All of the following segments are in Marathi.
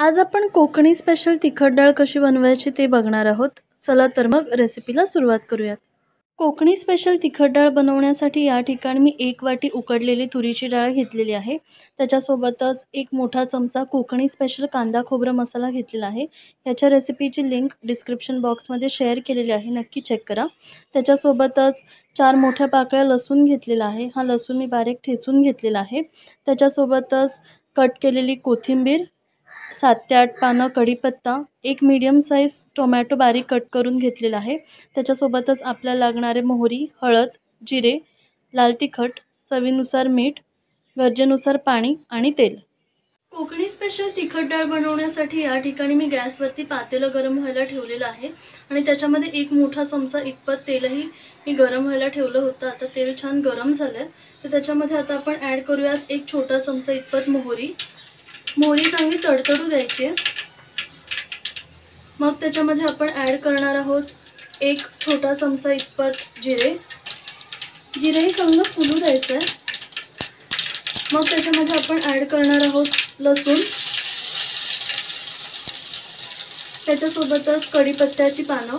आज आपण कोकणी स्पेशल तिखट डाळ कशी बनवायची ते बघणार आहोत. चला तर मग रेसिपीला सुरुवात करूयात. कोकणी स्पेशल तिखट डाळ बनवण्यासाठी या ठिकाणी मी 1 वाटी उकडलेली तुरीची डाळ घेतलेली आहे. त्याच्यासोबतच 1 मोठा चमचा कोकणी स्पेशल कांदा खोबरं मसाला घेतलेला आहे. याच्या रेसिपीची लिंक डिस्क्रिप्शन बॉक्समध्ये शेअर केलेली आहे, नक्की चेक करा. त्याच्यासोबतच 4 मोठ्या पाकळ्या लसूण घेतलेला आहे. हा लसूण मी बारीक ठेचून घेतलेला आहे. त्याच्यासोबतच कट केलेली कोथिंबीर, 7 ते 8 पानं कढीपत्ता, एक मीडियम साईज टोमॅटो बारीक कट करून घेतलेला आहे. त्याच्यासोबतच आपल्याला लागणारे मोहरी, हळद, जिरे, लाल तिखट, चवीनुसार मीठ, गरजेनुसार पाणी आणि तेल. कोकणी स्पेशल तिखट डाळ बनवण्यासाठी या ठिकाणी मी गॅसवरती पातेलं गरम व्हायला ठेवलेलं आहे आणि त्याच्यामध्ये 1 मोठा चमचा इतपत तेलही मी गरम व्हायला ठेवलं होतं. आता तेल छान गरम झालं तर त्याच्यामध्ये आता आपण ॲड करूयात 1 छोटा चमचा इतपत मोहरी. मोहरी चांगली तडतडू द्यायची आहे. मग त्याच्यामध्ये आपण ॲड करणार आहोत 1 छोटा चमचा इतपत जिरे. जिरेही चांगलं फुलू द्यायचं आहे. मग त्याच्यामध्ये आपण ॲड करणार आहोत लसूण. त्याच्यासोबतच कढीपत्त्याची पानं.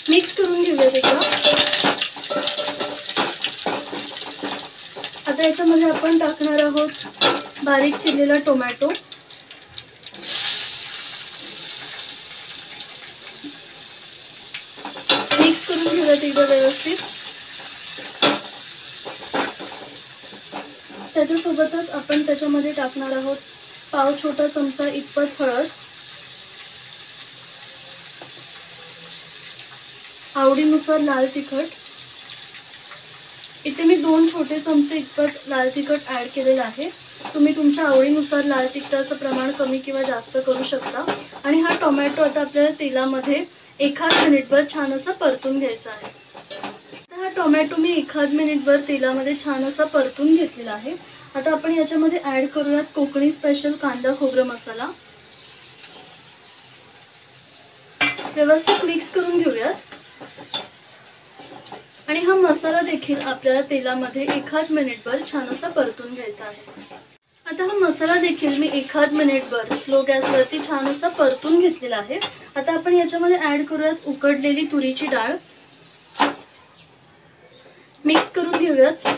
मिक्स करून घेऊयात एकदा. आता याच्यामध्ये आपण टाकणार आहोत बारीक चिरलेला टोमॅटो. मिक्स करून घेऊयात एकदा व्यवस्थित. त्याच्यासोबतच आपण त्याच्यामध्ये टाकणार आहोत पाव छोटा चमचा इतपत हळद, आवडीनुसार लाल तिखट. इथे मी 2 छोटे चमचे इतपत लाल तिखट ॲड केलेलं आहे. तुम्ही तुमच्या आवडीनुसार लाल तिखटाचं प्रमाण कमी किंवा जास्त करू शकता. आणि हा टोमॅटो आता आपल्याला तेलामध्ये 1 मिनिटभर छान असा परतून घ्यायचा आहे. आता हा टोमॅटो मी 1 मिनिटभर तेलामध्ये छान असा परतून घेतलेला आहे. आता आपण याच्यामध्ये ॲड करूयात कोकणी स्पेशल कांदा खोबरं मसाला. व्यवस्थित मिक्स करून घेऊयात. आणि हा मसाला देखील आपल्याला तेलामध्ये 1 मिनिटभर छान असा परतून घ्यायचा आहे. आता हा मसाला देखील मी 1 मिनिटभर स्लो गॅसवरती छान असा परतून घेतलेला आहे. आता आपण याच्यामध्ये ॲड करूयात उकडलेली तुरीची डाळ. मिक्स करून घेऊयात.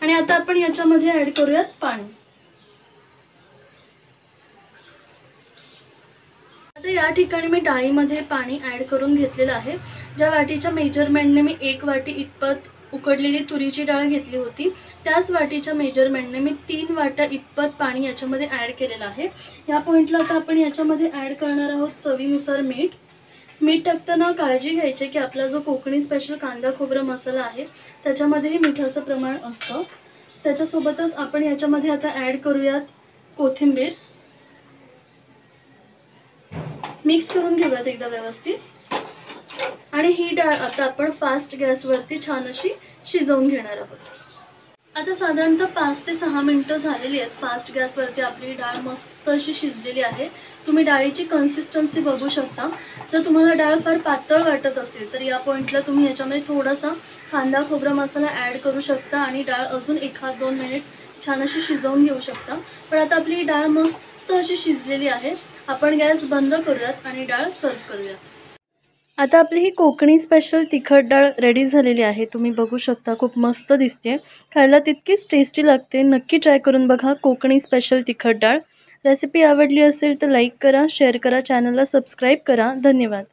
आणि आता आपण याच्यामध्ये ॲड करूयात पाणी. आता या ठिकाणी मी डाळीमध्ये पाणी ॲड करून घेतलेलं आहे. ज्या वाटीच्या मेजरमेंटने मी 1 वाटी इतपत उकडलेली तुरीची डाळ घेतली होती, त्याच वाटीच्या मेजरमेंटने मी 3 वाट्या इतपत पाणी याच्यामध्ये ॲड केलेलं आहे. या पॉईंटला आता आपण याच्यामध्ये ॲड करणार आहोत चवीनुसार मीठ. मीठ टाकताना काळजी घ्यायची की आपला जो कोकणी स्पेशल कांदा खोबरं मसाला आहे त्याच्यामध्येही मिठाचं प्रमाण असतं. त्याच्यासोबतच आपण याच्यामध्ये आता ॲड करूयात कोथिंबीर. मिक्स करून घेऊयात एकदा व्यवस्थित. आणि ही डाळ आता आपण फास्ट गॅसवरती छान अशी शिजवून घेणार आहोत. आता साधारणतः 5 ते 6 मिनिटं झालेली आहेत. फास्ट गॅसवरती आपली डाळ मस्त अशी शिजलेली आहे. तुम्ही डाळीची कन्सिस्टन्सी बघू शकता. जर तुम्हाला डाळ फार पातळ वाटत असेल तर या पॉईंटला तुम्ही याच्यामध्ये थोडासा कांदा खोबरा मसाला ॲड करू शकता आणि डाळ अजून 1-2 मिनिट छान अशी शिजवून घेऊ शकता. पण आता आपली डाळ मस्त अशी शिजलेली आहे. आपण गॅस बंद करूयात आणि डाळ सर्व करूयात. आता आपली ही कोकणी स्पेशल तिखट डाळ रेडी झालेली आहे. तुम्ही बघू शकता, खूप मस्त दिसते. खायला तितकीच टेस्टी लागते. नक्की ट्राय करून बघा कोकणी स्पेशल तिखट डाळ. रेसिपी आवडली असेल तर लाईक करा, शेअर करा, चॅनलला सबस्क्राईब करा. धन्यवाद.